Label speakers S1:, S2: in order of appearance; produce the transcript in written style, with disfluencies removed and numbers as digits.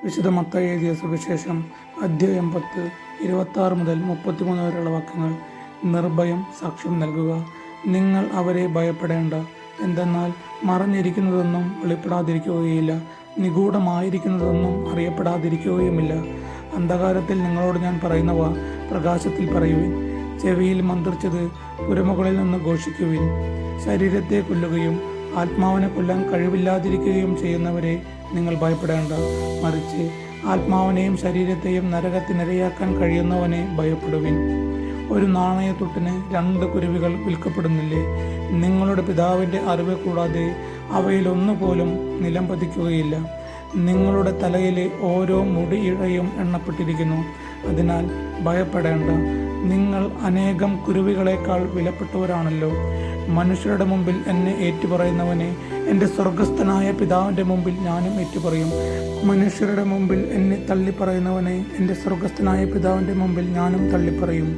S1: വിശുദ്ധ മത്തായി എഴുതിയ സുവിശേഷം അധ്യായം 10 26 മുതൽ 33 വരെയുള്ള വാക്യങ്ങൾ. നിർഭയം സാക്ഷ്യം നൽകുക. നിങ്ങൾ അവരെ ഭയപ്പെടേണ്ട. എന്തെന്നാൽ മറഞ്ഞിരിക്കുന്നതൊന്നും വെളിപ്പെടാതിരിക്കുകയില്ല, നിഗൂഢമായിരിക്കുന്നതൊന്നും അറിയപ്പെടാതിരിക്കുകയുമില്ല. അന്ധകാരത്തിൽ നിങ്ങളോട് ഞാൻ പറയുന്നവ പ്രകാശത്തിൽ പറയുവിൻ. ചെവിയിൽ മന്ത്രിച്ചത് പുരമുകളിൽ നിന്ന് ഘോഷിക്കുവിൻ. ശരീരത്തെ കൊല്ലുകയും ആത്മാവിനെ കൊല്ലാൻ കഴിവില്ലാതിരിക്കുകയും ചെയ്യുന്നവരെ നിങ്ങൾ ഭയപ്പെടേണ്ട. മറിച്ച് ആത്മാവിനെയും ശരീരത്തെയും നരകത്തിനിരയാക്കാൻ കഴിയുന്നവനെ ഭയപ്പെടുവിൻ. ഒരു നാണയത്തുട്ടിന് 2 കുരുവികൾ വിൽക്കപ്പെടുന്നില്ലേ? നിങ്ങളുടെ പിതാവിൻ്റെ അറിവ് കൂടാതെ അവയിലൊന്നുപോലും നിലം പതിക്കുകയില്ല. നിങ്ങളുടെ തലയിലെ ഓരോ മുടിയിഴയും എണ്ണപ്പെട്ടിരിക്കുന്നു. അതിനാൽ ഭയപ്പെടേണ്ട. നിങ്ങൾ അനേകം കുരുവികളെക്കാൾ വിലപ്പെട്ടവരാണല്ലോ. മനുഷ്യരുടെ മുമ്പിൽ എന്നെ ഏറ്റുപറയുന്നവനെ എൻ്റെ സ്വർഗസ്ഥനായ പിതാവിൻ്റെ മുമ്പിൽ ഞാനും ഏറ്റുപറയും. മനുഷ്യരുടെ മുമ്പിൽ എന്നെ തള്ളിപ്പറയുന്നവനെ എൻ്റെ സ്വർഗസ്ഥനായ പിതാവിൻ്റെ മുമ്പിൽ ഞാനും തള്ളിപ്പറയും.